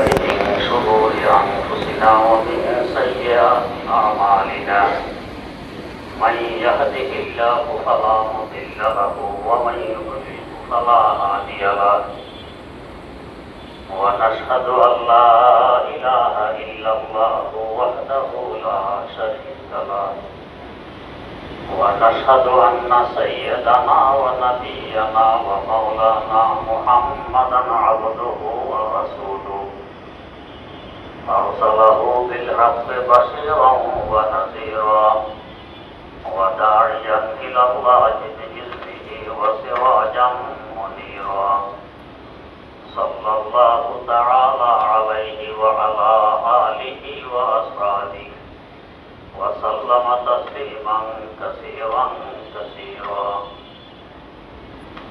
من شرور أنفسنا ومن سيئات أعمالنا من يهده الله فلا مضل له ومن يضلل فلا هادي له ونشهد أن لا إله إلا الله وحده لا شريك له ونشهد أن سيدنا ونبينا ومولانا محمدا عبده ورسوله أرسله بالحق بشيرا ونذيرا وداعيا إلى الله بإذنه وسراجا منيرا صلى الله تعالى عليه وعلى آله وأصحابه وسلم تسليما كثيرا كثيرا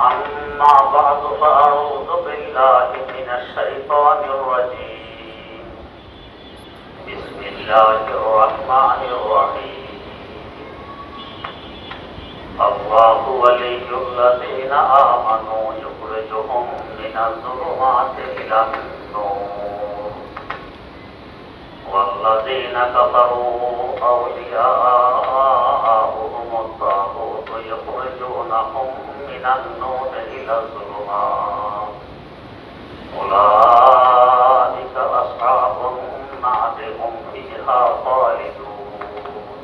أما بعد فأعوذ بالله من الشيطان الرجيم بسم الله الرحمن الرحيم الله ولي الذين آمنوا يخرجهم من الظلمات إلى النور والذين كفروا أولياءهم الطاغوت يخرجونهم من النور إلى الظلمات أولئك أصحاب النار هم فيها خالدون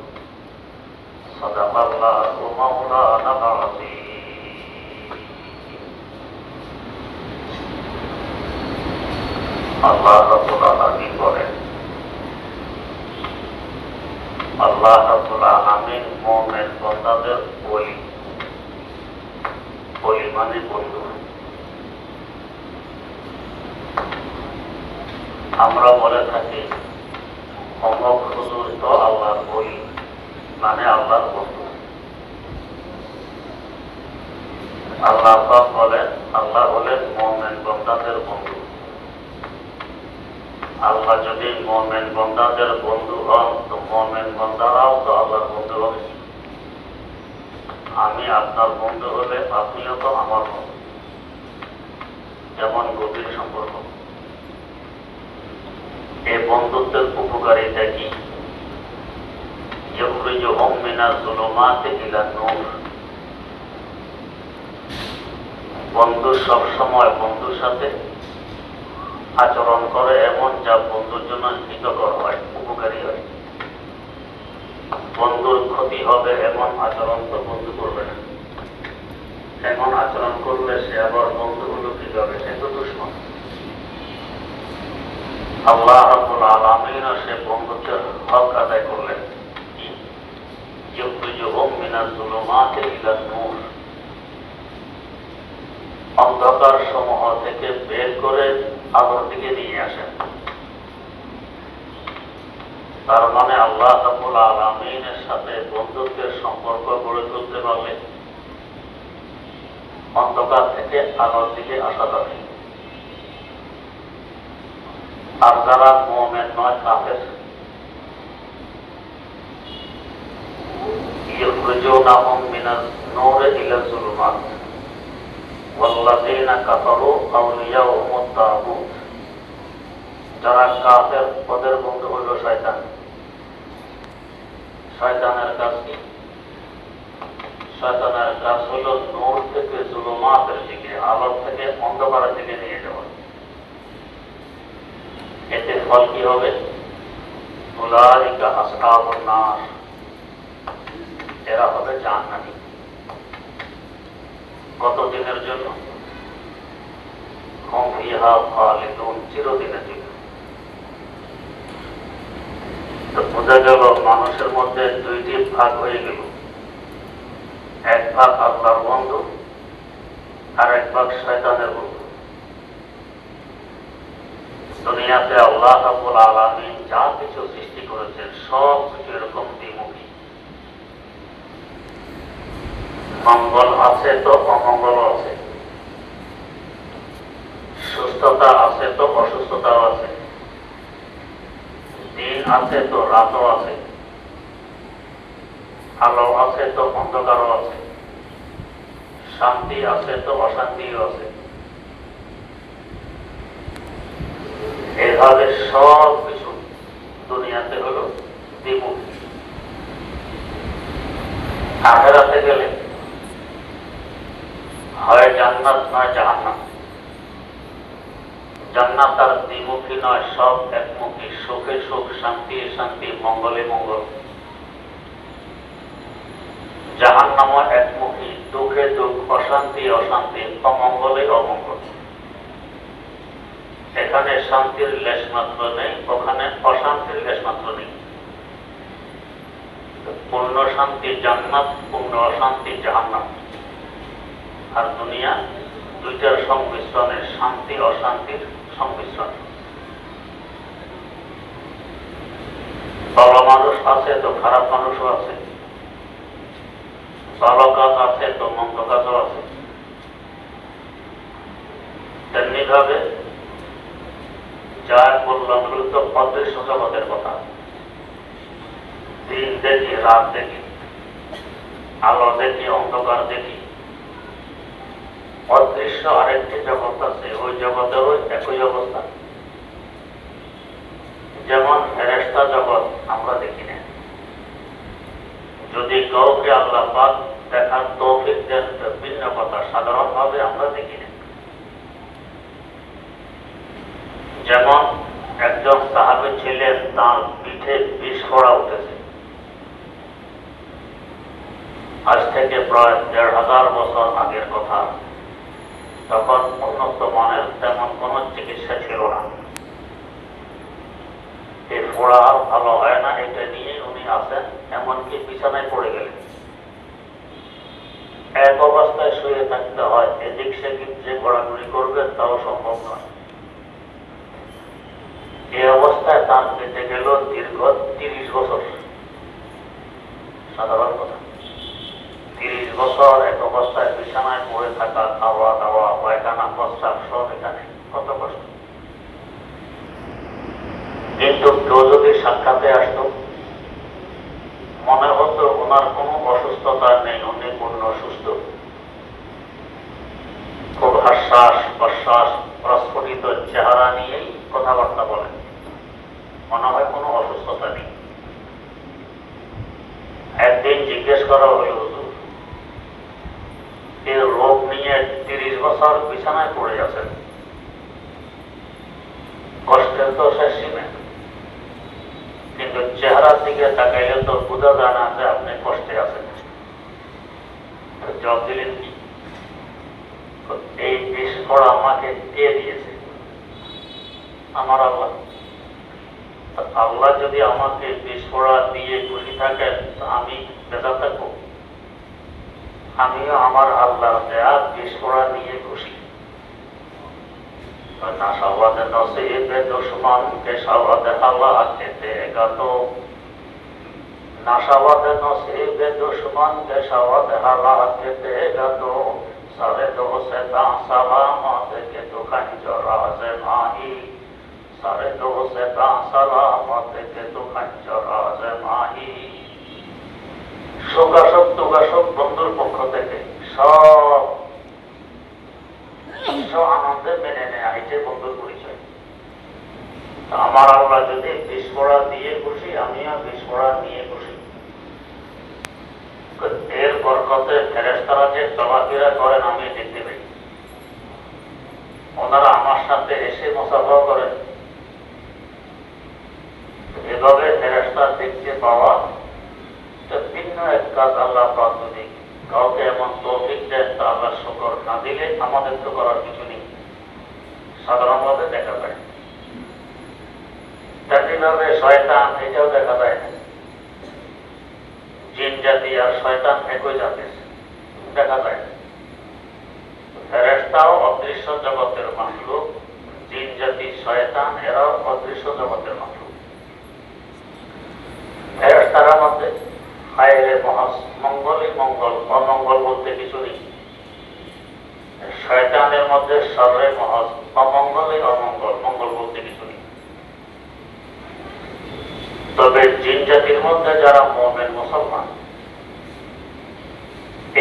صدق الله مولانا العظيم الله رب العالمين বলেন আল্লাহ রাব্বুল আলামিন মুমিন বান্দাদের ওলি মানে বন্ধু। আমরা বলে থাকি অমুক হুজুর তো আল্লাহর ওলি মানে আল্লাহর বন্ধু। আল্লাহ পাক বলেন আল্লাহ হলেন মুমিন বান্দাদের বন্ধু। আল্লাহ যদি মুমিন বান্দাদের বন্ধু হন তো মুমিন বান্দারাও তো আল্লাহর বন্ধু হবে। আমি আপনার বন্ধু হলে আপনিও তো আমার বন্ধু, যেমন গভীর সম্পর্ক। এই বন্ধুত্বের উপকারিতা কি? ইখরিজুহুম মিনাজ যুলুমাতি ইলান নূর। বন্ধু সবসময় বন্ধুর সাথে আচরণ করে এমন যা বন্ধুর জন্য হিতকর হয়, উপকারী হয়। বন্ধুর ক্ষতি হবে এমন আচরণ তো বন্ধু করবে না। এমন আচরণ করলে সে আবার বন্ধু হলো কি হবে? সে তো দুশমন। আল্লাহ রাব্বুল আলামিন সে বন্ধুত্বের হক আদায় করলেন। ইখরিজুহুম মিনাজ যুলুমাতি ইলান নূর, অন্ধকার সমূহ থেকে বের করে আলোর দিকে নিয়ে আসেন। তার মানে আল্লাহ রাব্বুল আলামিনের সাথে বন্ধুত্বের সম্পর্ক গড়ে তুলতে পারলে অন্ধকার থেকে আলোর দিকে আসা যাবে। আর যারা মুমিন নয়, কাফের, ইখরিজুনাহুম মিনান নূরি ইলা যুলুমাত ওয়াল্লাযীনা কাফারু আউলিয়াউহুমুত তাগুত। যারা কাফের ওদের বন্ধু হইল শয়তান। শয়তানের কাজ কি? শয়তানের কাজ হলো নূর থেকে যুলুমাতের দিকে, আলো থেকে অন্ধকারের দিকে নিয়ে যাওয়া। এতে ফল কি হবে? উলাইকা আসহাবুন নার, এরা হবে জাহান্নামী। কতদিনের জন্য? হুম ফিহা খালিদুন, চিরদিনের জন্য। তো বোঝা গেল মানুষের মধ্যে দুইটি ভাগ হয়ে গেল। এক ভাগ আল্লাহর বন্ধু আর এক ভাগ শয়তানের বন্ধু। দুনিয়াতে আল্লাহ রাব্বুল আলামিন যা কিছু সৃষ্টি করেছেন সব কিছু এরকম দ্বিমুখী। মঙ্গল আছে তো অমঙ্গল আছে, সুস্থতা আছে তো অসুস্থতাও আছে, দিন আছে তো রাতও আছে, আলো আছে তো অন্ধকারও আছে, শান্তি আছে তো অশান্তিও আছে। এর এভাবে সব কিছু দুনিয়াতে হলো দ্বিমুখী। আখেরাতে গেলে হয় জান্নাত নয় জাহান্নাম। জান্নাত আর দ্বিমুখী নয়, সব একমুখী, সুখে সুখ, শান্তি শান্তি, মঙ্গলে মঙ্গল। জাহান্নামও একমুখী, দুঃখে দুঃখ, অশান্তি অশান্তি, অমঙ্গলে অমঙ্গল। এখানে শান্তির লেশমাত্র নেই, ওখানে অশান্তির লেশমাত্র নেই। পূর্ণ শান্তি জান্নাত, পূর্ণ অশান্তি জাহান্নাম। আর দুনিয়া দুইটার সংমিশ্রণে, শান্তি অশান্তির সংমিশ্রণ। ভালো মানুষ আছে তো খারাপ মানুষও আছে, ভালো কাজ আছে তো মন্দ কাজও আছে। তেমনি ভাবে যা বললাম তো অদৃশ্য জগতের কথা। দিন দেখি, রাত দেখি, আলো দেখি, অন্ধকার দেখি। অদৃশ্য আরেকটি জগৎ আছে, ওই জগতেরও একই অবস্থা। যেমন ফেরেশতা জগৎ আমরা দেখি না। যদি কাউকে আল্লাহ পাক দেখার তৌফিক দেন ভিন্ন কথা, সাধারণভাবে আমরা দেখি না। যেমন একজন সাহাবী ছিলেন, তার পিঠে বিষ ফোঁড়া উঠেছে। আজ থেকে প্রায় ১৫০০ বছর আগের কথা। তখন উন্নত মানের তেমন কোন চিকিৎসা ছিল না। এই ফোড়া ভালো হয় না, এটা নিয়ে উনি আছেন, এমনকি বিছানায় পড়ে গেলেন। এক অবস্থায় শুয়ে থাকতে হয়, এদিক সেদিক যে ঘোরাঘুরি করবে তাও সম্ভব নয়। এই অবস্থায় তার কেটে গেল দীর্ঘ ৩০ বছর। সাধারণ কথা, ৩০ বছর এক অবস্থায় বিছানায় পড়ে থাকা, খাওয়া দাওয়া, পায়খানা, প্রস্রাব সব এখানে, কত কষ্ট। কিন্তু কেউ যদি সাক্ষাতে আসতো, মনে হতো ওনার কোনো অসুস্থতা নেই, উনি পূর্ণ সুস্থ। খুব হাস্যাস প্রশ্বাস প্রস্ফুটিত চেহারা নিয়েই কথাবার্তা বলেন, মনে হয় কোনো অসুস্থতা নেই। একদিন জিজ্ঞেস করা হলো, হুজুর এই রোগ নিয়ে ৩০ বছর বিছানায় পড়ে আছেন, কষ্টের তো শেষ সীমা, কিন্তু চেহারার দিকে তাকাইলে তো বোঝা যায় না যে আপনি কষ্টে আছেন। জবাব দিলেন কি, এই বিষ ফোঁড়া আমাকে কে দিয়েছে? আমার আল্লাহ। আল্লাহ যদি আমাকে বিষ ফোঁড়া দিয়ে খুশি থাকেন, আমি বেজার থাকবো? আমিও আমার আল্লাহর দেয়া বিষ ফোঁড়া নিয়ে খুশি। নাশাওয়াতে নসিবে দুশ্মন কে শাওয়াতে আল্লাহ কে দেগা তো, নাশাওয়াতে নসিবে দুশ্মন কে শাওয়াতে আল্লাহ কে দেগা তো, সারে দো সে তা সালামত কে তো খঞ্জর রাজে মাহি, সারে দো সে তা সালামত কে তো খঞ্জর রাজে মাহি। শোকাশোক তুকাশোক বন্ধুর পক্ষ থেকে সব আনন্দে মেনে নেয়, এটাই বন্ধুর পরিচয়। আমার আল্লাহ যদি বিষ ফোঁড়া দিয়ে খুশি, আমিও বিষ ফোঁড়া নিয়ে খুশি। এর বরকতে ফেরেশতারা যে চলাফেরা করেন আমি দেখতে পাই। ওনারা আমার সাথে এসে মুসাফা করেন। এভাবে ফেরেশতা দেখতে পাওয়া ভিন্ন এক কাজ। আল্লাহ পাক যদি কাউকে এমন তৌফিক দেন, তা আল্লাহ শুকর না দিলে আমাদের তো করার কিছু নেই, সাধারণভাবে দেখা যায়। তেমনিভাবে শয়তান, এটাও দেখা যায় না। জিন জাতি আর শয়তান একই জাতির, দেখা যায় না। ফেরেশতাও অদৃশ্য জগতের মাখলুক, জিন জাতি শয়তান এরাও অদৃশ্য জগতের মাখলুক। ফেরেশতার মধ্যে খায়রে মহাস, মঙ্গলই মঙ্গল, অমঙ্গল বলতে কিছু নেই। শয়তানের মধ্যে শররে মহাস, অমঙ্গলই অমঙ্গল, মঙ্গল বলতে কিছু নেই। তবে জিন জাতির মধ্যে যারা মুমিন মুসলমান,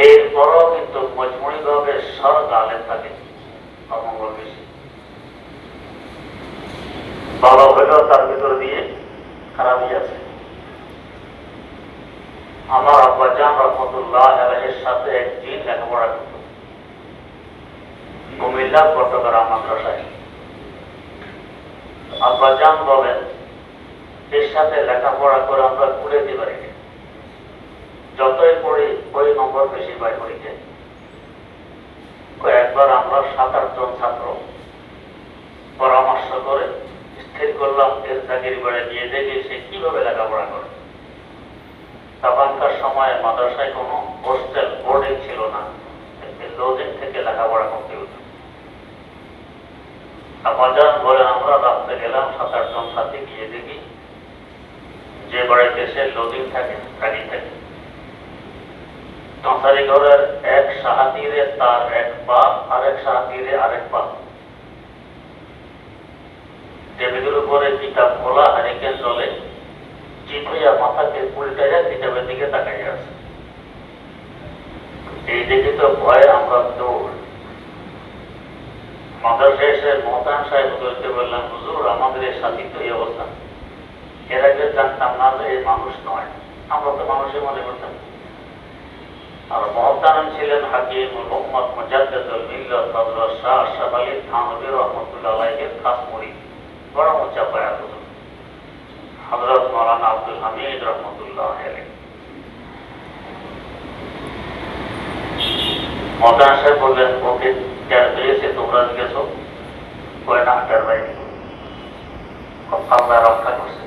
এরপরও কিন্তু মজমুরি ভাবে সর গালে থাকে, অমঙ্গল বেশি। ভালো হইলেও তার ভিতর দিয়ে খারাপই আছে। আমার আব্বাজান রহমতুল্লাহ আলাইহির সাথে এক জিন লেখাপড়া করত কুমিল্লা চট্টগ্রাম মাদ্রাসায়। আব্বাজান বলেন, এর সাথে লেখাপড়া করে আমরা কুড়াইতে পারি না, যতই পড়ি ওই নম্বর বেশি পাই পরীক্ষায়। একবার আমরা 7-8 জন ছাত্র পরামর্শ করে স্থির করলাম এর চাকরি বাড়ি নিয়ে দেখে সে কিভাবে লেখাপড়া করে। তখনকার সময়ে মাদ্রাসায় কোনো হোস্টেল বোর্ডিং ছিল না, লজিং থেকে লেখাপড়া করতে হতো। আব্বাজান বলে আমরা রাস্তে গেলাম 7-8 জন সাথে, গিয়ে দেখি যে বাড়িতে সে লজিং থাকে থাকি থাকে সংসারী ঘরের এক সাহাতিরে তার এক পা, আরেক সাহাতিরে আরেক পা, টেবিলের উপরে কিতাব খোলা, হারিকেন জলে, চিপড়িয়া মাথাকে উল্টাইয়া কিতাবের দিকে তাকাইয়া আছে। এই দেখে তো ভয়ে আমরা দৌড়। মাদ্রাসায় এসে মহতাম সাহেব হুজুরকে বললাম, হুজুর আমাদের এই সাথী তো এই অবস্থা, এর আগে জানতাম না যে এই মানুষ নয়, আমরা তো মানুষের মনে করতাম। আর মহতারাম ছিলেন হাকিম মুহাম্মদ মুজাদ্দিদুল মিল্লাত হযরত শাহ আশরাফ আলী থানভী রাহমাতুল্লাহ আলাইহির খাস মুরিদ, বড় উঁচা পায়া হুজুর হযরত মাওলানা আব্দুল হামিদ রাহমাতুল্লাহ আলাইহি। মহতারাম সাহেব বললেন, ওকে টের পেয়েছে তোমরা গেছো? কয় না, টের পাইনি। আল্লাহ রক্ষা করছে,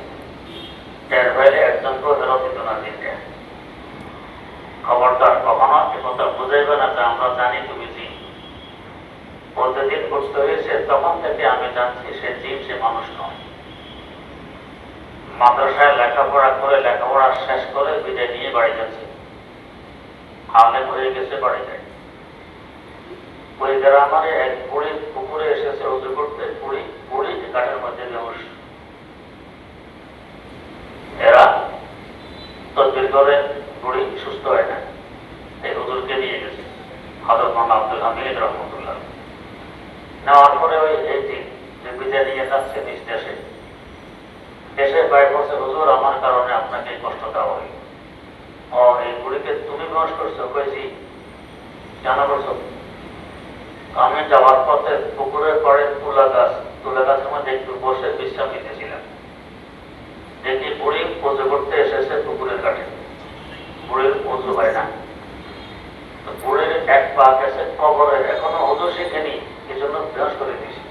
টের পাইলে একজন তো ফেরত দিত না দিতে। খবরদার কখনো একথা বুঝাইবে না যে আমরা জানি তুমি জিন। প্রতিদিন করতে হয়েছে, তখন থেকে আমি জানছি সে জিন, সে মানুষ নয়। মাদ্রাসায় লেখাপড়া করে লেখাপড়া শেষ করে বিদায় নিয়ে বাড়ি যাচ্ছে, আলেম হয়ে গেছে বাড়ি যায়। ওই গ্রামের এক বুড়ি পুকুরে এসেছে উজু করতে, বুড়ি কাঠের মধ্যে বেহুশ। এরা তদবির করে, বুড়ি সুস্থ হয় না, এই হুজুরকে নিয়ে গেছে হযরত মাওলানা আব্দুল হামিদ রাহমাতুল্লাহ। নেওয়ার পরে ওই এই দিন যে বিদায় নিয়ে যাচ্ছে নিজ দেশে, দেশে বাইরে বলছে, হুজুর আমার কারণে আপনাকে কষ্ট দেওয়া হইল। ও, এই বুড়িকে তুমি বয়স করছো? কয়েছি জানা করছো? আমি যাওয়ার পথে পুকুরের পরে তুলা গাছের মধ্যে একটু বসে বিশ্রাম নিতেছিলাম, দেখি বুড়ি পুজো করতে এসেছে পুকুরের কাছে। বুড়ির উজু হয় না, বুড়ির এক পা গেছে কবরে, এখনো উজু শিখেনি, এই জন্য ব্যাস করে দিয়েছি।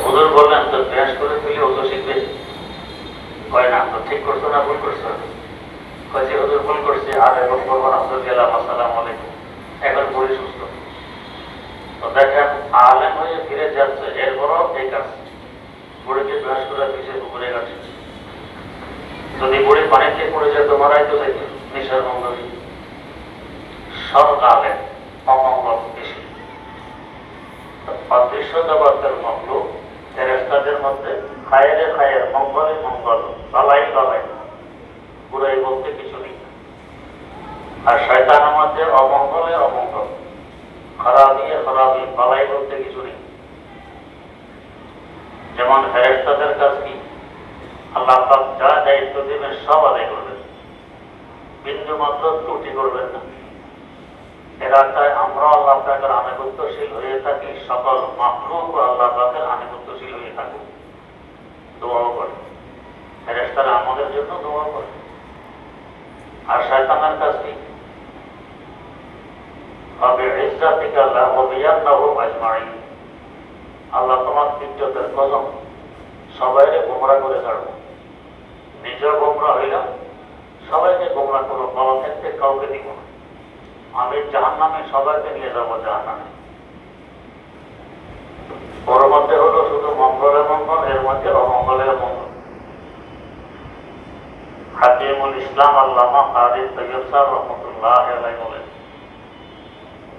হুজুর বললেন, তো ব্যাস করে দিলে উজু শিখবে? কয় না, তো ঠিক করছো না ভুল করছো? কয়েছে হুজুর ভুল করছে, আর এখন করবো না। হুজুর গেলাম, আসসালামু আলাইকুম। এখন বুড়ি সুস্থ। তো দেখেন, আলেম হয়ে ফিরে যাচ্ছে, এরপরও এই কাজ। বুড়িকে ব্যাস করে দিয়েছে পুকুরে কাছে। যদি বুড়ি পানিতে পড়ে যেত, মারাই তো যাইত, নিশার মঙ্গলী। সব আলেম অমঙ্গল বেশি। অদৃশ্য জগতের মঙ্গল ফেরেশতাদের মধ্যে খায়েরে খায়ের, মঙ্গলে মঙ্গল, বালাই বালাই, বুড়াই বলতে কিছু নেই। আর শয়তানের মধ্যে অমঙ্গলে অমঙ্গল, খারাপি খারাপি, বালাই বলতে কিছু নেই। যেমন ফেরেশতাদের কাজ কি, আল্লাহ পাক যা দায়িত্ব দেবেন সব আদায় করবেন, বিন্দু মাত্র ত্রুটি করবেন না। এর আত্মায় আমরা আল্লাহ পাকের আনুগত্যশীল হয়ে থাকি, সকল মাখলুক আল্লাহ পাকের আনুগত্যশীল হয়ে থাকুক, দোয়াও করে। ফেরেশতারা আমাদের জন্য দোয়া করে। আর শয়তানের কাজ কি, আল্লাহ তোমার ইজ্জতের কসম, সবাইকে গোমরা করে ছাড়বো, নিজেও গোমরা হইলাম, সবাইকে গোমরা করবো, বাবা থাকতে কাউকে দিব না, আমি জাহান্নামে সবাইকে নিয়ে যাবো জাহান্নামে। ওর মধ্যে হলো শুধু মঙ্গলের মঙ্গল, এর মধ্যে অমঙ্গলের মঙ্গল। হাকিমুল ইসলাম আল্লামা কারি তৈয়ব সাহেব রহমতুল্লাহ আলাইহি বলেন,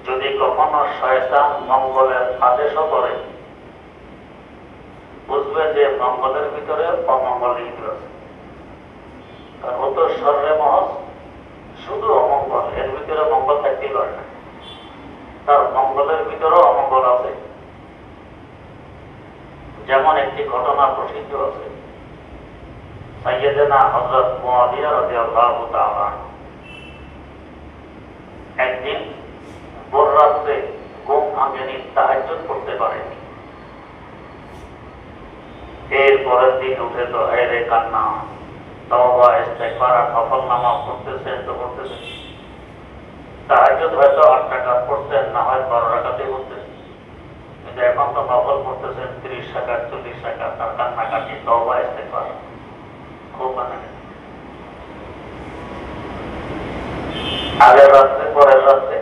যদি কখনো শয়তান মঙ্গলের আদেশও করে, বুঝবে যে মঙ্গলের ভিতরে অমঙ্গল লিখিত আছে। কারণ ও তো শররে মহৎ, শুধু অমঙ্গল, এর ভিতরে মঙ্গল থাকতেই পারে না, তার মঙ্গলের ভিতরেও অমঙ্গল আছে। যেমন একটি ঘটনা প্রসিদ্ধ আছে, সাইয়েদেনা হযরত মুআবিয়া রাদিয়াল্লাহু তাআলা একদিন ভোর রাত্রে ঘুম ভাঙেনি, তাহাজ্জুদ করতে পারেনি। এর পরের দিন উঠে তো হেরে কান্না, তওবা ইস্তেগফার আর নফলনামা পড়তেছেন তো করতেছেন। তাহাজ্জুদ হয়তো 8 রাকাত পড়তেন, না হয় 12 রাকাতই পড়তেন, কিন্তু এখন তো নফল পড়তেছেন 30 রাকাত 40 রাকাত, আর কান্নাকাটি তওবা ইস্তেগফার খুব মানে। আগের রাত্রে পরের রাত্রে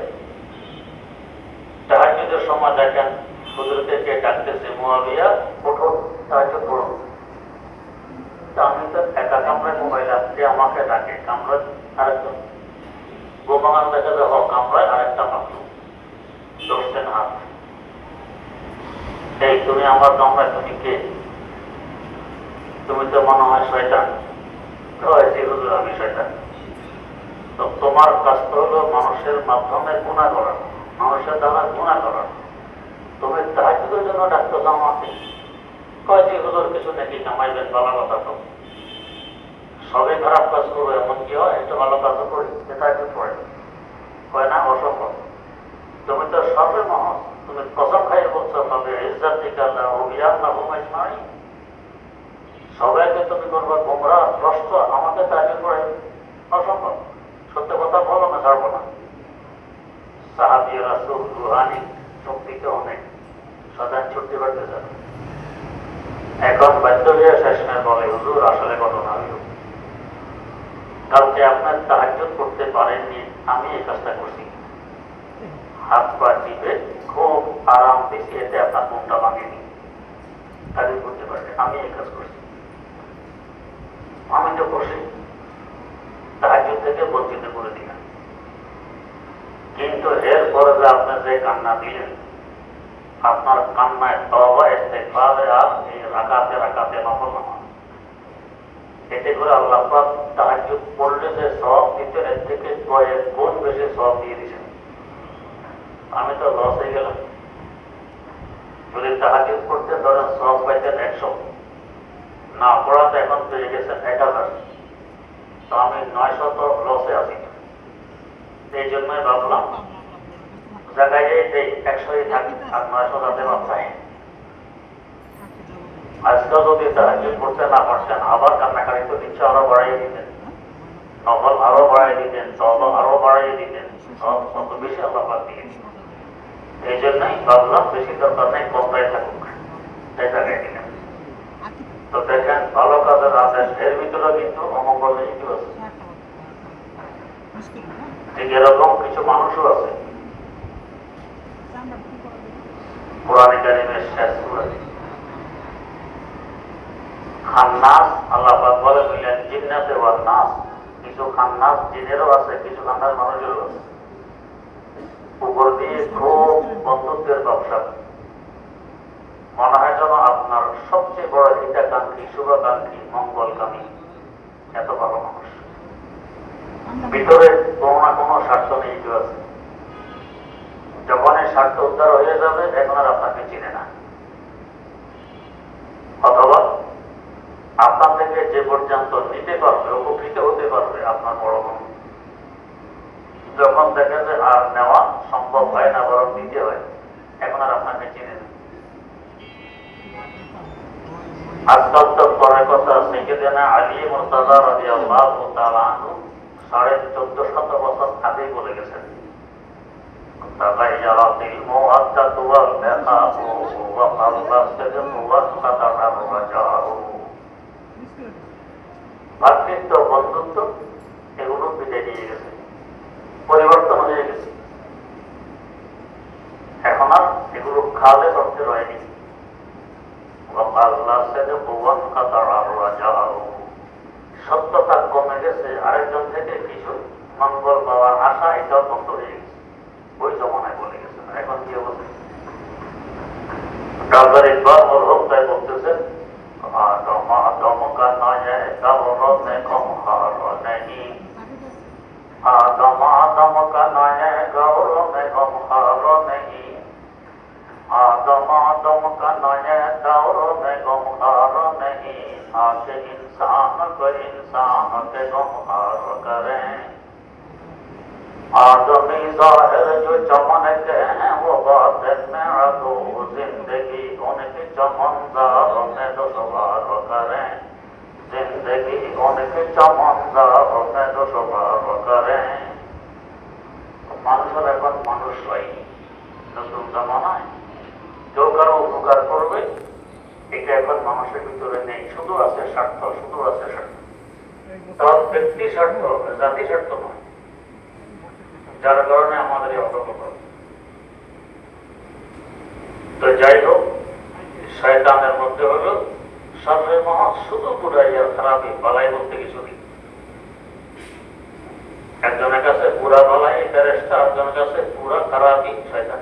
তাহাজ্জুদের সময় দেখেন হুজুরকে কে ডাকতেছে, মুআবিয়া ওঠো তাহাজ্জুদ পড়ো। আমি তো একা কামরায় মোবাইল আসছে, আমাকে ডাকে, কামরায় আরেকজন গোপাগান দেখা যায়, কামরায় আরেকটা মাত্র ধরছেন হাত। এই তুমি আমার কামরায়, তুমি কে? তুমি তো মনে হয় শয়তান। হুজুর আমি শয়তান। তো তোমার কাজটা হলো মানুষের মাধ্যমে গুনাহ করা, মানুষের দ্বারা গুনাহ করা। তুমি তাহাজ্জুদের জন্য ডাকতেছ আমাকে? কয় যে হুজুর কিছু নাকি কামাইবেন, ভালো কথা তো। সবে খারাপ কাজ করবো এমন কি হয়? একটা ভালো কাজও করি, তাহাজ্জুদ পড়ে। কয় না, অসম্ভব। তুমি তো সর্বে মহৎ, তুমি কসম খাইয়ে বলছো তবে ইজ্জত দিকে আল্লাহ অভিযান না ঘুমাইস নাই, সবাইকে তুমি করবো গোমরাহ ভ্রষ্ট, আমাকে তাহাজ্জুদ পড়ে? অসম্ভব। সত্য কথা বলো না, ছাড়বো না। সাহাবী রাসূল রুহানি শক্তিতে অনেক, সদা ছুটতে পারতে চান। এখন বাধ্য হয়ে শেষমেশ বলে, হুজুর আসলে ঘটনা হইল কালকে আপনার তাহাজ্জুদ করতে পারেননি, আমি এই কাজটা করছি। হাত পা টিপে খুব আরাম বেশি, এতে আপনার ঘুমটা ভাঙেনি, তাহাজ্জুদ করতে পারেন, আমি এই কাজ করছি। আমি তো করছি, তাহাজ্জুদ থেকে বঞ্চিত করে দিলাম। কিন্তু এর পরে যে আপনি যে কান্না দিলেন, আপনার কান্নায় তওবা ইস্তেগফার আর এই রাকাতে রাকাতে নফল নামাজ, এতে করে আল্লাহ পাক তাহাজ্জুদ পড়লে যে সওয়াব দিতেন, এর থেকে কয়েক গুণ বেশি সওয়াব দিয়ে দিয়েছেন। আমি তো লস হয়ে গেলাম। যদি তাহাজ্জুদ পড়তে ধরেন সওয়াব পাইতেন 100, না পড়াতে এখন পেয়ে গেছেন 1000, তো আমি 900 তো লসে আছি। এই জন্যই ভাবলাম জায়গায় এই 100ই থাকি, আর 900 যাতে বাঁচাই। আজকে যদি তাহাজ্জুদ পড়তে না পারছেন, আবার কান্নাকাটি তো ইচ্ছা আরো বাড়াই দিতেন, নফল আরো বাড়াই দিতেন, তওবা আরো বাড়াই দিতেন, সব কত বেশি আল্লাহ পাক দিয়ে দিতেন। এই জন্যই ভাবলাম বেশি দরকার নেই, কমটাই থাকুক, তাই জায়গায় দিলেন। তো দেখেন ভালো কাজের আদেশ, এর ভিতরে কিন্তু অমঙ্গল নিহিত আছে। ঠিক এরকম কিছু মানুষও আছে। কোরআন কারীমের শেষ সূরা খান্নাস, আল্লাহ পাক বলে বললেন জিন্নাতে ওয়ান নাস, কিছু খান্নাস জিনেরও আছে, কিছু খান্নাস মানুষেরও আছে। উপর দিয়ে খুব বন্ধুত্বের ব্যবসা, মনে হয় যেন আপনার সবচেয়ে বড় হিতাকাঙ্ক্ষী, শুভাকাঙ্ক্ষী, মঙ্গলকামী, এত ভালো মানুষ। ভিতরে কোনো না কোনো স্বার্থ নিহিত আছে। যখন এই স্বার্থ উদ্ধার হয়ে যাবে, এখন আর আপনাকে চিনে না, অথবা আপনার থেকে যে পর্যন্ত নিতে পারবে, উপকৃত হতে পারবে আপনার বড় বন্ধু, যখন দেখে যে আর নেওয়া সম্ভব হয় না, বরং দিতে হয়, এখন আর আপনাকে চিনে না। আজকাল তো পরের কথা, সাইয়েদেনা আলী মুর্তাজা রাদিয়াল্লাহু তাআলা আনহু 1450 বছর আগেই বলে গেছেন, তাগায়্যারাতিল মুওয়াদ্দাতু ওয়াল ইখাফু ওয়া খাল্লাসাত ওয়া খাতারার রাজাউ। ভাতৃত্ব, বন্ধুত্ব এগুলো বিদায় নিয়ে গেছে, পরিবর্তন হয়ে গেছে। এখন আর এগুলো খালে অর্থে রয়নি। সত্যতা কমে গেছে, আরেকজন থেকে কিছু মঙ্গল পাওয়ার আশা এটাও বন্ধ হয়ে গেছে। ওই জমানায় বলে গেছে। এখন কি অবস্থা? ডক্টর ইকবাল মরহুম তাই বলতেছেন, আদম আদম কা নয় গৌর মে গমহার নেহি, আদম আদম কা নয় গৌর মে গমহার নেহি, आदम आदम का नया दौर में इंसान के गमहार करें। आदमी जाहिर जो चमन के हैं वो बातिन में अदो, जिंदगी उनकी चमनदारों में दुश्वार करें। जिंदगी उनकी चमनदारों में दुश्वार करें। মানুষের এখন মানুষ হয় নতুন জামানায় কেউ কারো উপকার করবে এটা এখন মানুষের ভিতরে নেই, শুধু আছে স্বার্থ, শুধু আছে স্বার্থ। তার ব্যক্তি স্বার্থ, জাতি স্বার্থ নয়, যার কারণে আমাদের এই অপকর্ম। তো যাই হোক, শয়তানের মধ্যে হলো সর্বে মহা শুধু বুড়াইয়ার খারাপই, বালাই বলতে কিছু নেই। একজনের কাছে পুরা বালাই ফেরেশতা, একজনের কাছে পুরা খারাপই শয়তান,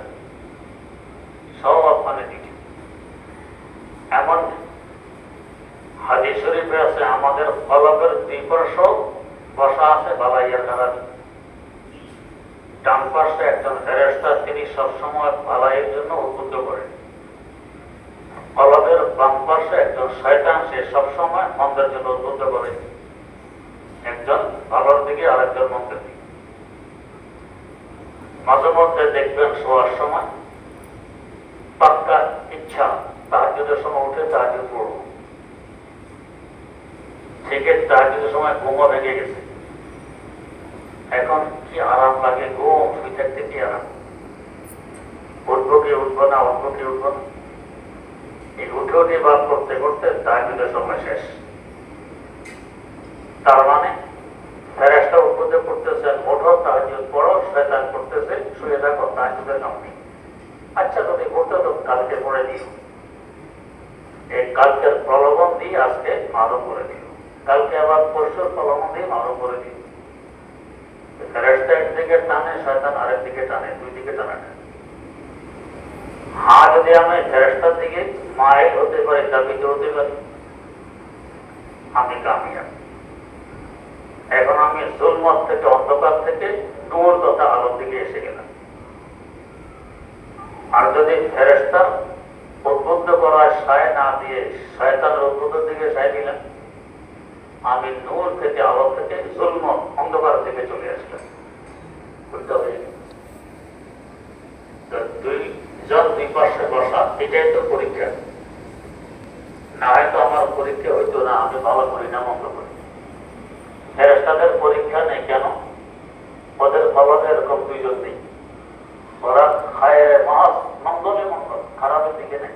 সব আপনাদের দিকে। এমন হাদিস শরীফে আছে আমাদের কলবের দুই পার্শ্ব বসা আছে বালাইয়ার খারাপই। ডান পাশে একজন ফেরেশতা, তিনি সবসময় বালাইয়ের জন্য উদ্বুদ্ধ করেন। কলবের বাম পাশে একজন শয়তান, সে সবসময় মন্দের জন্য উদ্বুদ্ধ করে। একজন ভালোর দিকে আর একজন মন্দের দিকে। মাঝে মধ্যে দেখবেন শোয়ার সময় পাক্কা ইচ্ছা তাহাজ্জুদের সময় উঠে তাহাজ্জুদ পড়ব, থেকে তাহাজ্জুদের সময় ঘুমও ভেঙে গেছে। এখন কি আরাম লাগে, ঘুম শুয়ে থাকতে কি আরাম, উঠবো কি উঠবো না, উঠবো কি উঠবো না, এই উঠে উঠে বাদ করতে করতে তাহাজ্জুদের সময় শেষ। তার মানে ফেরেশতা উদ্বুদ্ধ করতেছেন, ওঠো তাহাজ্জুদ পড়ো, শয়তান করতেছে শুয়ে থাকো, তাহাজ্জুদের কাম নেই। আচ্ছা যদি করতে তো কালকে পড়ে দিও, এই কালকের প্রলোভন দিয়ে আজকে মারও করে দিও, কালকে আবার পরশুর প্রলোভন দিয়ে মারও করে দিও। ফেরেশতা একদিকে টানে, শয়তান আরেক দিকে টানে, দুই দিকে টানা টানে। হ্যাঁ, যদি আমি ফেরেশতার দিকে মাইল হতে পারি, দাবিতে হতে পারি, আমি কামিয়াব। এখন আমি জুলমত থেকে, অন্ধকার থেকে নূর তথা আলোর দিকে এসে গেলাম। আর যদি ফেরেশতা উদ্বুদ্ধ করার সায় না দিয়ে শয়তানের উদ্বুদ্ধের দিকে সায় দিলাম, আমি নূর থেকে, আলো থেকে জুলমত অন্ধকার থেকে চলে আসলাম। বুঝতে হবে, দুইজন দুই পাশে বসা, এটাই তো পরীক্ষা। না হয়তো আমার পরীক্ষা হইতো না, আমি ভালো করি না মন্দ করি। ফেরেশতাদের পরীক্ষা নেই কেন? ওদের ফলনে এরকম দুইজন নেই, ওরা খায় মাস মঙ্গলে মঙ্গল, খারাপের দিকে নেই।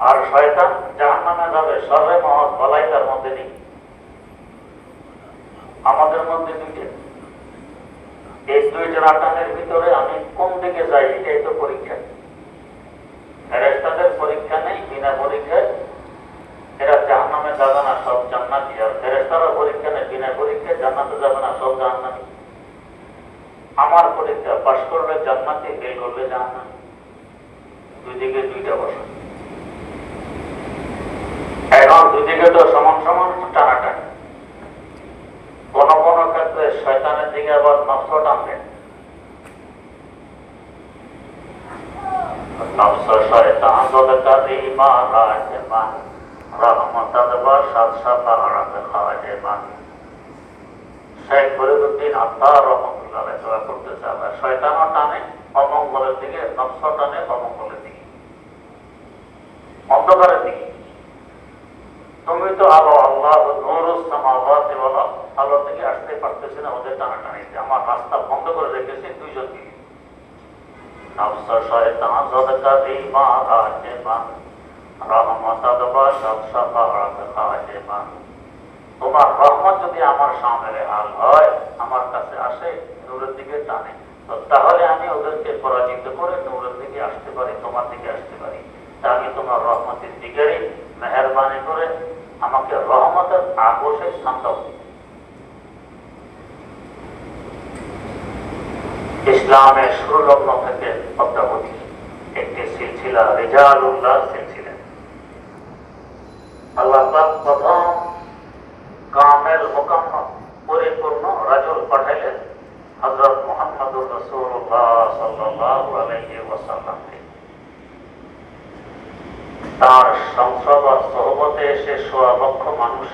আর শয়তান জাহান্নামে যাবে, সর্বে মহৎ বলাই তার মধ্যে নেই। আমাদের মধ্যে দুইটা, এই দুইটা রাটানের ভিতরে আমি কোন দিকে যাই, এটাই তো পরীক্ষা। ফেরেশতাদের পরীক্ষা নেই, বিনা পরীক্ষায় এরা জাহান্নামে যাবে না, সব জান্নাতি। আর ফেরেশতারা পরীক্ষা নেই, বিনা পরীক্ষায় জান্নাতে যাবে না, সব জাহান্নামী। আমার পরীক্ষা, পাশ করলে জান্নাতি, ফেল করলে জাহান্নামী। দুই দিকে দুইটা বসা। এখন দুই দিকে তো সমান সমান টানাটানি। কোন কোন ক্ষেত্রে শয়তানের দিকে আবার নফস টানবেন। নফস শয়তান যদকারি মারাজমান রহমতাদ বাসাদ শাফাআত খাজমান। শেখ ফরিদউদ্দিন আত্মার রহমতুল্লাহ আলাইহি দোয়া করতেছে, আবার শয়তানও টানে অমঙ্গলের দিকে, নফস টানে অমঙ্গলের দিকে, অন্ধকারের দিকে। তুমি তো আলো, আল্লাহ নূরুস সামাওয়াতি ওয়াল আরদ, আলোর দিকে আসতে পারতেছে না, ওদের টানাটানিতে আমার রাস্তা বন্ধ করে রেখেছে দুইজন দিকে। নফস শয়তান যদকারি মারাজমান রহমতাদ বাসাদ শাফাআত খাজমান। তোমার রহমত যদি আমার সামনে হাল হয়, আমার কাছে আসে, নূরের দিকে টানে, তো তাহলে আমি ওদেরকে পরাজিত করে নূরের দিকে আসতে পারি, তোমার দিকে আসতে পারি। তা আমি তোমার রহমতের দিকেরই মেহেরবানি করে আমাকে রহমতের আগোশে স্থান দাও। ইসলামের শুরু লগ্ন থেকে অদ্যাবধি একটি সিলসিলা, রিজালুল্লাহ সিলসিলা। আল্লাহ পাক প্রথম কামেল মুকাম্মাল পরিপূর্ণ রাজুল পাঠাইলেন হযরত মুহাম্মদুর রাসূলুল্লাহ সাল্লাল্লাহু আলাইহি ওয়াসাল্লামকে। তার সংসদ আর সহবতে এসে ১৬ লক্ষ মানুষ,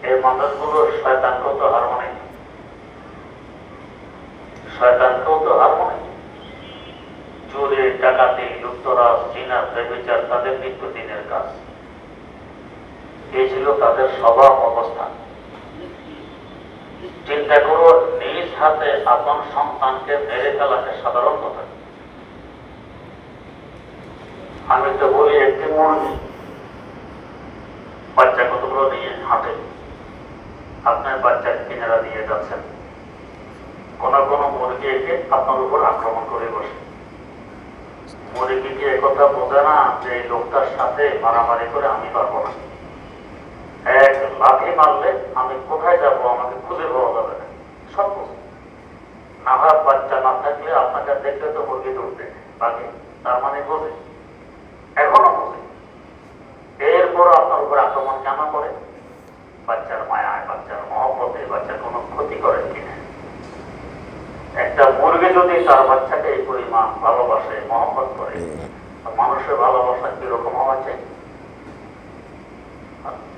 এই মানুষগুলোর শয়তানকেও তো হার মানে, শয়তানকেও তো হার মানে। চুরি, ডাকাতি, লুপ্তরাজ, জিনা, ব্যভিচার তাদের নিত্যদিনের কাজ। এই ছিল তাদের স্বভাব অবস্থান। চিন্তা করো, নিজ হাতে আপন সন্তানকে মেরে ফেলাকে সাধারণ কথা। আমি তো বলি, একটি মুরগি বাচ্চা কতগুলো নিয়ে হাতে আপনার বাচ্চাকে কিনারা দিয়ে যাচ্ছেন, কোন কোন মুরগি একে আপনার উপর আক্রমণ করে বসে। মুরগি কি একথা বোঝে না যে এই লোকটার সাথে মারামারি করে আমি পারবো না, এক লাঠি মারলে আমি কোথায় যাবো আমাকে খুঁজে পাওয়া যাবে না, সব বোঝে। আমার বাচ্চা না থাকলে আপনাকে দেখলে তো মুরগি দৌড়বে বাকি, তার মানে বোঝে, এখনো বোঝে। এরপর আপনার উপর আক্রমণ কেন করে? বাচ্চার মায়ায়, বাচ্চার মহব্বতে, বাচ্চার কোনো ক্ষতি করেন কিনা। একটা মুরগি যদি তার বাচ্চাকে এই পরিমাণ ভালোবাসে, মহব্বত করে, মানুষের ভালোবাসা কিরকম হওয়া চাই?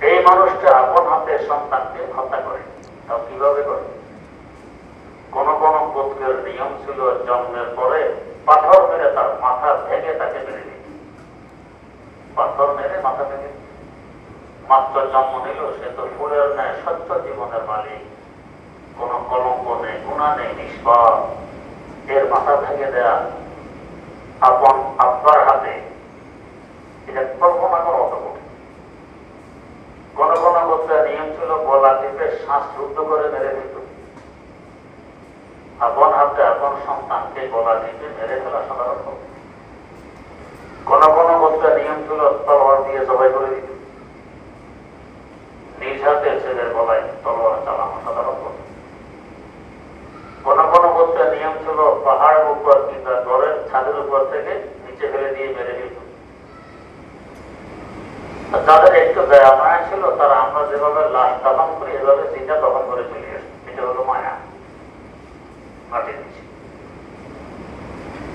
এই মানুষটা আপন হাতে সন্তানকে হত্যা করে, তাও কিভাবে করে? কোন কোন গোত্রের নিয়ম ছিল জন্মের পরে পাথর মেরে তার মাথা ভেঙে তাকে মেরে দিত। পাথর মেরে মাথা ভেঙে, মাত্র জন্ম নিল সে তো ফুলের ন্যায় স্বচ্ছ জীবনের মালিক, কোন কলঙ্ক নেই, গুণা নেই, নিষ্পাপ। এর মাথা ভেঙে দেয়া আপন আব্বার হাতে, এটা কল্পনা করা অত কঠিন। কোন কোন গোত্রের নিয়ম ছিল গলা টিপে শ্বাস রুদ্ধ করে মেরে দিত। আপন হাতে আপন সন্তানকে গলা টিপে মেরে ফেলা সাধারণ। কোন কোন গোত্রের নিয়ম ছিল তলোয়ার দিয়ে জবাই করে দিত। নিজ হাতে ছেলের গলায় তলোয়ার চালানো সাধারণ। কোন কোন গোত্রের নিয়ম ছিল পাহাড়ের উপর কিংবা ঘরের ছাদের উপর থেকে নিচে ফেলে দিয়ে মেরে দিত। যাদের একটু দয়া মায়া ছিল তারা আমরা যেভাবে লাশ দাফন করি এভাবে চিন্তা দফন করে চলে আসে, এটা হলো মায়া, মাটির নিচে।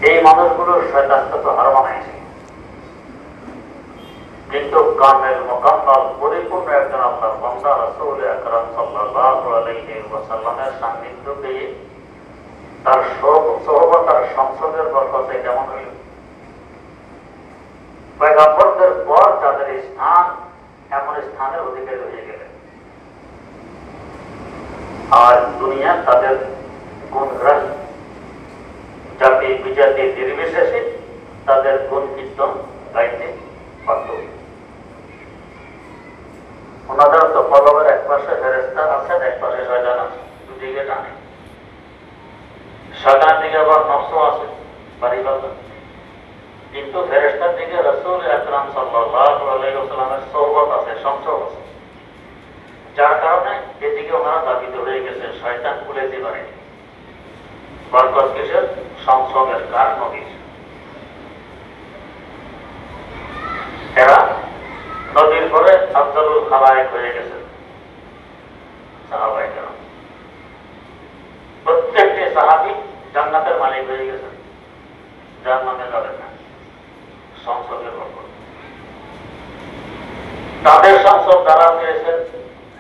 এই মানুষগুলোর শয়তানকে তো হার মানাইছে, কিন্তু কামেল মোকাম্মাল পরিপূর্ণ একজন আল্লাহর বান্দা রাসূল আকরাম সাল্লাল্লাহু আলাইহি ওয়াসাল্লামের সান্নিধ্য পেয়ে তার সহবত, তার সংসদের বরকতে কেমন হইল? পয়গম্বরদের পর তাদের স্থান এমন স্থানের অধিকারী হয়ে গেলেন, আর দুনিয়া তাদের গুণগ্রাস, জাতি বিজাতি নির্বিশেষে তাদের গুণ কীর্তন গাইতে বাধ্য। ওনাদের তো কলমের এক পাশে ফেরেশতা আছেন, এক পাশে শয়তান আছে, দুদিকে টানে। শয়তানের দিকে আবার নফস আছে, পারিবারিক, কিন্তু ফেরেশতার দিকে রাসূল আকরাম সাল্লাল্লাহু আলাইহি ওয়াসাল্লামের সোহবত আছে, সংসর্গ আছে, যার কারণে এদিকে ওনারা দাবিত হয়ে গেছে, শয়তান খুলে দিতে পারেনি। বরকত কিসের? সংসর্গের কার? নবীর। এরা নবীর পরে আফজালুল খালায়েক হয়ে গেছেন সাহাবায়ে কেরাম। প্রত্যেকটি সাহাবী জান্নাতের মালিক হয়ে গেছেন, জান্নাতে যাবেন না, সংসদের বরকত। তাদের সংসদ দ্বারা পেয়েছেন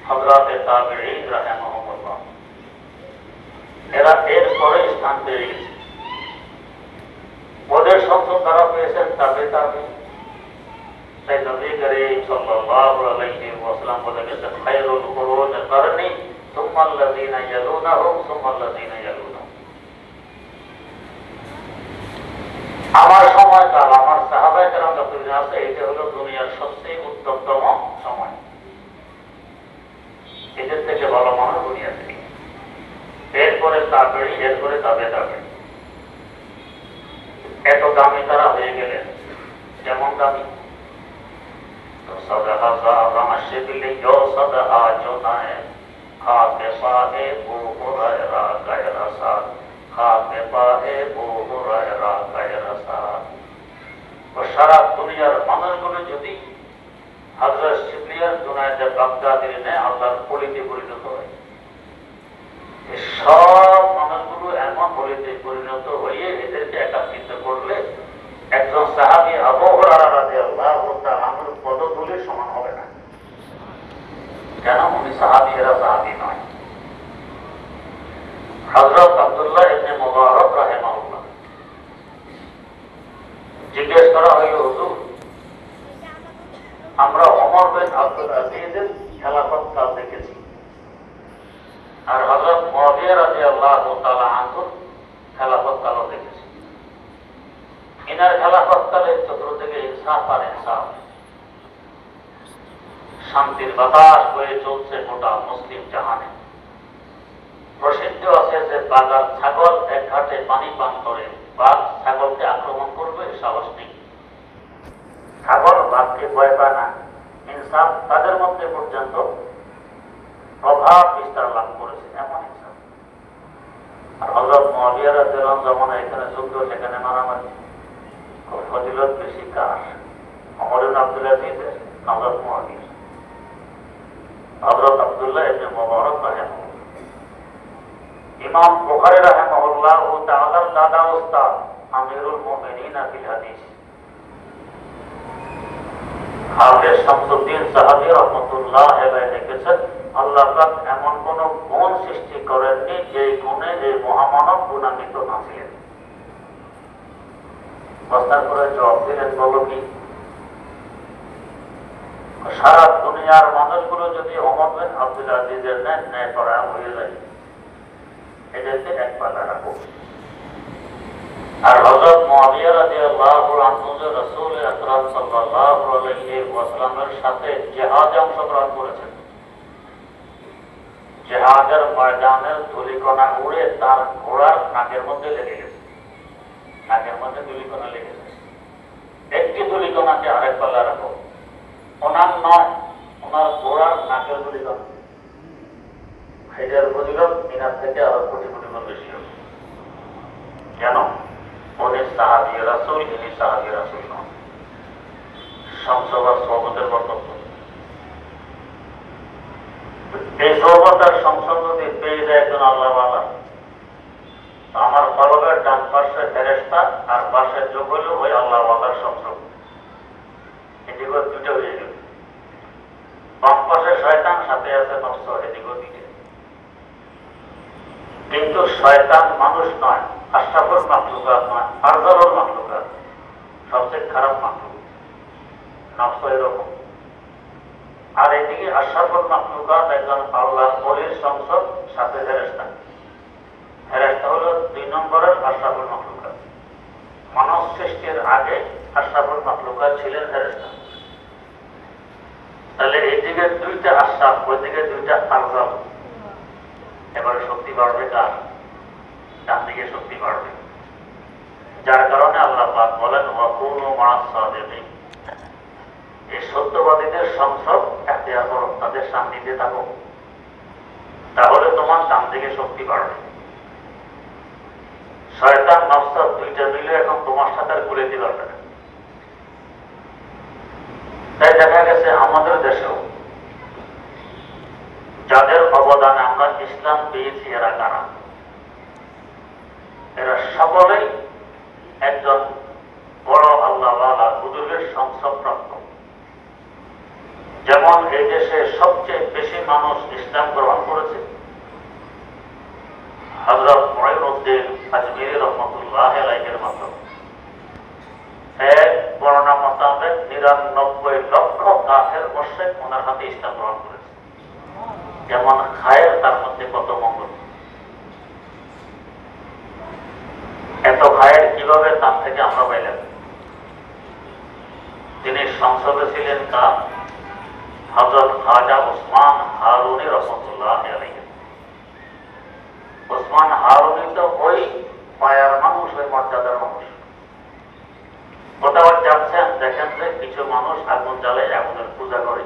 হযরতে তাবেঈন রাহিমাহুমুল্লাহ, এরা এর পরে স্থান পেয়ে গেছে। ওদের সংসদ দ্বারা পেয়েছেন তাবেঈন। তাই নবী করিম সাল্লাল্লাহু আলাইহি ওয়াসাল্লাম বলে গেছেন, খায়রুল কুরুনি কারনি সুম্মা আল্লাযীনা ইয়ালুনাহুম সুম্মা আল্লাযীনা ইয়ালুনাহুম। আমার সময়কাল, আমার সাহাবায়ে কেরাম যতদিন আছে, এটা হলো দুনিয়ার সবচেয়ে উত্তমতম সময়। এদের থেকে ভালো মানুষ দুনিয়াতে নেই। এরপরে তাবেঈন, এরপরে তাবেঈন। এত দামি তারা হয়ে গেলেন, যেমন দামি सदहा साहबा शिबली जो सदहा चुनाए खाके पाहे वो हुरैरा कैरसा खाके पाहे वो हुरैरा कैरसा। ও সারা দুনিয়ার মানুষগুলো যদি হযরত শিবলিয়ার জুনায়েদ বাগদাদির নে আল্লাহর পরিতে পরিণত হয়, সব মানুষগুলো এমন পরিতে পরিণত হয়ে এদেরকে একাত্রিত করলে একজন সাহাবী আবু হুরায়রা রাদিয়াল্লাহু তাআলা আনহুর পদধূলির সমান হবে না। কেন? উনি সাহাবী, এরা সাহাবী নয়। হযরত আব্দুল্লাহ ইবনে মুবারক রাহিমাহুল্লাহ জিজ্ঞেস করা হইল, হুজুর, আমরা ওমর বিন আব্দুল আজিজের খেলাফত কাল দেখেছি, আর হযরত মুআবিয়া রাদিয়াল্লাহু তাআলা আনহুর খেলাফত কালও দেখেছি। ইনার খেলাফত কালে চতুর্দিকে ইনসাফ আর ইনসাফ, শান্তির বাতাস বয়ে চলছে গোটা মুসলিম জাহানে। প্রসিদ্ধ আছে যে বাগার ছাগল এক ঘাটে পানি পান করে বাঘ ছাগলকে আক্রমণ করবে সাহস নেই। ছাগল বাঘকে ভয় পায় না। ইনসাফ তাদের মধ্যে পর্যন্ত প্রভাব বিস্তার লাভ করেছে, এমন ইনসাফ। আর হযরত মুআবিয়া রাদিয়াল্লাহু আনহু যখন এখানে যুদ্ধ, সেখানে মারামারি, ফজিলত বেশি কার? ওমর ইবনে আব্দুল আজিজের, হযরত মুআবিয়া। হযরত আব্দুল্লাহ ইবনে মুবারক রাহিমাহুল্লাহ, ইমাম বুখারী রাহিমাহুল্লাহু তাআলার দাদা উস্তাদ আমিরুল মুমিনিন ফিল হাদিস হাফেজ শামসুদ্দিন সাহাবী রাহমাতুল্লাহ আলাইহি লিখেছেন, আল্লাহ পাক এমন কোন গুণ সৃষ্টি করেননি যে গুণে এই মহামানব গুণান্বিত না ছিলেন। প্রশ্ন করে জবাব দিলেন, বলো কি? সারা দুনিয়ার মানুষগুলো যদি ওমর বিন আব্দুল আজিজের ন্যায় করা হয়ে যায়, এদেরকে এক পাল্লা রাখো। আর হযরত মুআবিয়া রাদিয়াল্লাহু আনহু রাসূল আকরাম সাল্লাল্লাহু আলাইহি ওয়াসাল্লামের সাথে জিহাদে অংশগ্রহণ করেছেন। জিহাদের ময়দানের ধূলিকণা উড়ে তার ঘোড়ার নাকের মধ্যে লেগে গেছে। নাকের মধ্যে ধূলিকণা লেগে গেছে। একটি ধূলিকণাকে আরেক পাল্লা রাখো। ওনার নয়, ওনার ঘোড়ার নাকের ধূলিকণা। এটার ফজিলত ইনার থেকে আরো কোটি কোটি গুণ বেশি হবে। কেন? উনি সাহাবী রাসূল, ইনি সাহাবী রাসূল নন। সংসবার সহবতের বর্তব্য, এই সহবতার সংসদ যদি পেয়ে যায় একজন আল্লাহওয়ালা, আমার কলবের ডান পাশে ফেরেশতা আর পাশে যোগ হইল ওই আল্লাহওয়ালার সংসদ। এদিকে দুটো হয়ে গেল। বাম পাশে শয়তান, সাথে আছে নফস, এদিকে দুইটা। কিন্তু শয়তান মানুষ নয়, আশরাফুল মাখলুকাত নয়, আরজালুল মাখলুকাত, সবচেয়ে খারাপ মাখলুক। নফস এরকম। আর এদিকে আশরাফুল মাখলুকাত একজন আল্লাহর ওলির সংসদ, সাথে ফেরেশতা। ফেরেশতা হলো 2 নম্বরের আশরাফুল মাখলুকাত। মানব সৃষ্টির আগে আশরাফুল মাখলুকাত ছিলেন ফেরেশতা। তাহলে এইদিকে 2টা আশরাফ, ওইদিকে 2টা আরজাল। এবারে শক্তি বাড়বে কার? ডান দিকে শক্তি বাড়বে। যার কারণে আল্লাহ পাক বলেন, ওয়াকুনু মা'আস সাদিকিন, এই সত্যবাদীদের সংসদ এখতিয়ার করো, তাদের সান্নিধ্যে থাকো, তাহলে তোমার ডান দিকে শক্তি বাড়বে। শয়তান নফস দুইটা মিলে এখন তোমার সাথে আর কুলাইতে পারবে না। তাই দেখা গেছে আমাদের দেশেও যাদের অবদানে আমরা ইসলাম পেয়েছি, এরা কারা? এরা সকলেই একজন বড় আল্লাহওয়ালা বুজুর্গের সংসদপ্রাপ্ত। যেমন এই দেশে সবচেয়ে বেশি মানুষ ইসলাম গ্রহণ করেছে হযরত মুঈনুদ্দিন আজমিরি রাহমাতুল্লাহ আলাইহির মতো। এক বর্ণনা মোতাবেক 99 লক্ষ কাফের মুশরিক ওনার হাতে ইসলাম গ্রহণ করেছে। যেমন খায়ের, তার মধ্যে কত মঙ্গল। এত খায়ের কিভাবে, তার থেকে আমরা পাইলাম। তিনি সংসদে ছিলেন কার? হযরত খাজা ওসমান হারুনি রাহমাতুল্লাহ আলাইহি। ওসমান হারুনি তো ওই পায়ার মানুষ, ওই মর্যাদার মানুষ। কোথাও যাচ্ছেন, দেখেন যে কিছু মানুষ আগুন জ্বালায়, আগুনের পূজা করে,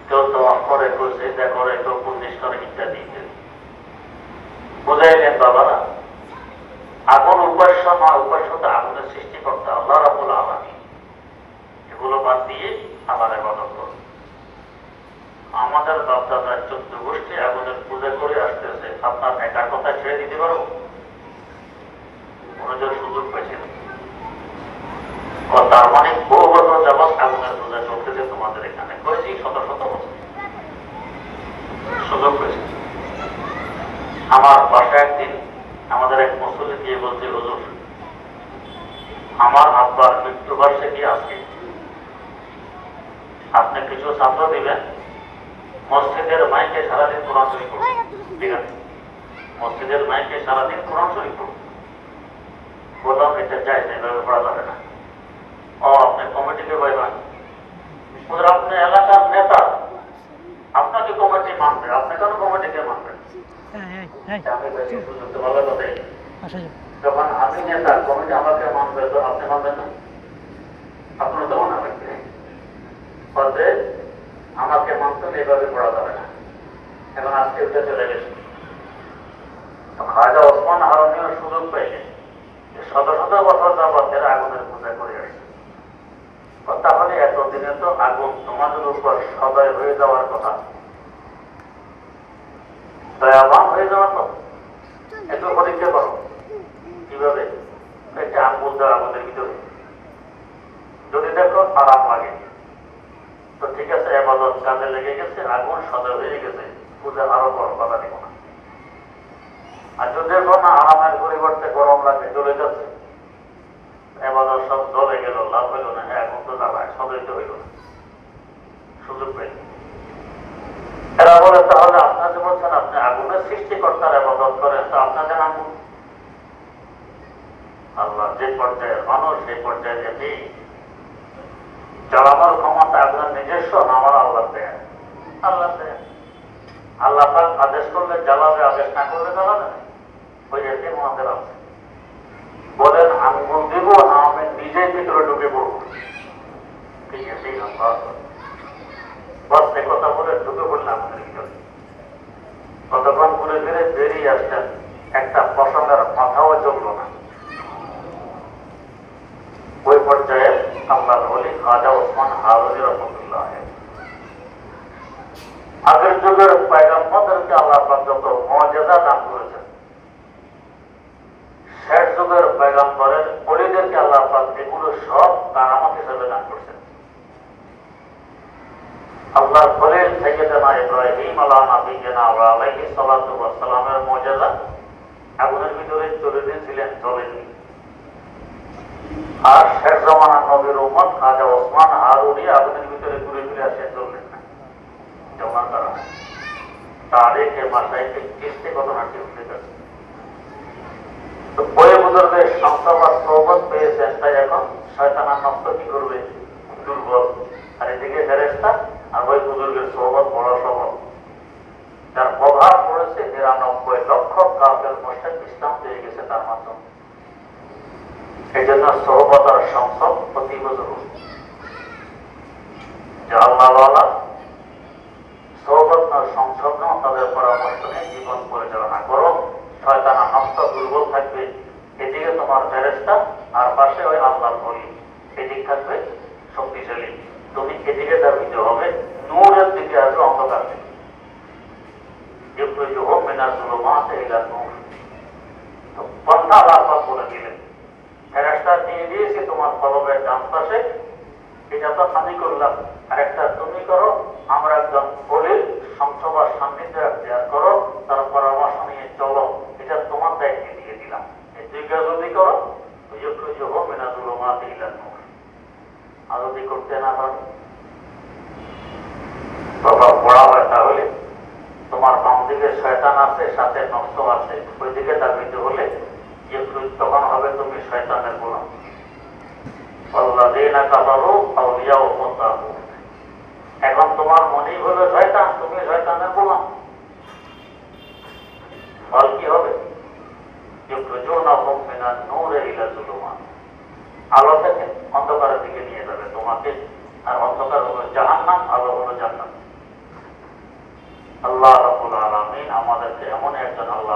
কেউ দোয়া করে, কেউ সিজদা করে, কেউ কুর্নিশ করে, ইত্যাদি ইত্যাদি। বুঝাইলেন বাবারা, আগুন উপাস্য নয়, উপাস্য তো আগুনের সৃষ্টিকর্তা আল্লাহ রাব্বুল আলামিন। এগুলো বাদ দিয়ে আল্লাহর ইবাদত করুন। আমাদের বাপ-দাদার 14 গোষ্ঠী আগুনের পূজা করে আসতেছে, আপনার একার কথা ছেড়ে দিতে পারবো? মনোযোগ সুযোগ পাইছিল। ছাত্র দিবেন, মসজিদের মাইকে সারাদিন কোরআন শরীফ পড়ুন। ঠিক আছে, মসজিদের মাইকে সারাদিন কোরআন শরীফ পড়ুন। বললাম এটা চাই, এভাবে পড়া যাবে না। ও আপনি কমিটিকে পাইবেন, আপনি এলাকার নেতা, আপনাকে কমিটি মানবে, আপনি কেন কমিটিকে মানবেন? ভালো কথাই, যখন আমি নেতা কমিটি আমাকে মানবে তো আপনি মানবেন না, আপনার তো মনে রাখবে। অতএব আমাকে মানতে এইভাবে পড়া যাবে না। এখন আজকে উঠে চলে গেছে, খাজা ওসমান হারুনিও সুযোগ পেয়েছে, শত শত বছর যাবৎ এরা আগুনের পূজা করে আসছে। তাহলে এতদিনে তো আগুন তোমাদের উপর সদয় হয়ে যাওয়ার কথা, দয়াবান হয়ে যাওয়ার কথা। একটু পরীক্ষা করো কিভাবে একটা আঙ্গুল দেওয়া আগুনের ভিতরে, যদি দেখো আরাম লাগে তো ঠিক আছে, এবাদত কাজে লেগে গেছে, আগুন সদয় হয়ে গেছে, পূজা আরো বড় কথা দিব না। আর যদি দেখো না আরামের পরিবর্তে গরম লাগে, জ্বলে যাচ্ছে, এবাদত সব জ্বলে গেল, লাভ হইল না, এখন তো জ্বালায় সদয় হইল না, সুযোগ পেয়ে। এরা বলে তাহলে আপনার যে বলছেন আপনি আগুনের সৃষ্টিকর্তার ইবাদত করেন, তো আপনাদের আগুন আল্লাহ যে পর্যায়ের মানুষ সেই পর্যায়ে যেতে জ্বালানোর ক্ষমতা আপনার নিজস্ব না আমার আল্লাহ দেয়। আল্লাহ দেয়, আল্লাহ পাক আদেশ করলে জ্বালাবে, আদেশ না করলে জ্বালাবে না। ওই এতে আমাদের আছে, বলেন আঙ্গুল দিব না আমি নিজেই ভিতরে ঢুকে পড়বো। ঠিক আছে, বস এ কথা বলে ঢুকে পড়লাম ভিতরে। কতক্ষণ ঘুরে ফিরে বেরিয়ে আসতেন, একটা পশমের মাথাও চলল না। ওই পর্যায়ে আল্লাহ বলি খাজা ওসমান হারুনি রহমতুল্লাহ, আগের যুগের পয়গম্বরদেরকে আল্লাহ পাক যত মুআজিজা দান করেছেন, শেষ যুগের পয়গম্বরের ওলিদেরকে আল্লাহ পাক এগুলো সব কারামত হিসেবে দান করছেন। আল্লাহর খলিল সাইয়্যিদানা ইব্রাহিম আলা নবিয়িনা ওয়া আলাইহিস সালাতু ওয়াস সালামের মুআজিজা আগুনের ভিতরে চলে দিয়েছিলেন, চলেনি। আর শেষ জামানার নবীর উম্মত খাজা ওসমান হারুনি আগুনের ভিতরে ঘুরে ফিরে আসে, চললেন না। যেমন তারা তারিখে মাসাইকে কিস্তি ঘটনাটি উল্লেখ আছে। তো বয়ে বুজুর্গের সংসব আর সৌবত পেয়েছেন, তাই এখন শয়তানার নষ্ট কি করবে, দুর্বল। আর এদিকে ফেরেশতা আর ওই বুজুর্গের সৌবত বড় সবল, যার প্রভাব পড়েছে ৯৯ লক্ষ কাফের মুশরিক ইসলাম পেয়ে গেছে তার মাধ্যমে। এই জন্য সহবত আর সংসদ অতীব জরুরি। যে আল্লাহওয়ালা সহবত আর সংসদ নাও, তাদের পরামর্শ নিয়ে জীবন পরিচালনা করো। শয়তানা নষ্ট দুর্বল থাকবে, এদিকে তোমার ফেরেশতা আর পাশে ওই আল্লাহ বলি, এদিক থাকবে শক্তিশালী। তুমি এদিকে দাবিতে হবে, নূরের দিকে আসবে অন্ধকার থেকে। পন্থা আল্লাহ বলে দিলেন, ফেরেশতা দিয়ে দিয়েছি তোমার কলবের ডান পাশে, এটা তো আমি করলাম। আর একটা তুমি করো, আমরা একজন বলির সংসবার সান্নিধ্যে এখতিয়ার করো, তার পরামর্শ নিয়ে চলো, এটা তোমার দায়িত্ব দিয়ে দিলাম। এই দুই কাজ যদি করো, আর যদি করতে না পারো, প্রভাব পড়া হয়, তাহলে তোমার বাম দিকে শয়তান আছে, সাথে নষ্ট আছে, ওই দিকে দাবিতে হলে তখন হবে তুমি শয়তানের গোলাম। এখন তোমার মনেই হলো শয়তান, তুমি শয়তানের গোলাম। ফল কি হবে? আলো থেকে অন্ধকারের দিকে নিয়ে যাবে তোমাকে, আর অন্ধকার হলো জাহান্নাম, আলো হলো জান্নাত। আল্লাহ রাব্বুল আলামিন আমাদেরকে এমন একজন আল্লাহ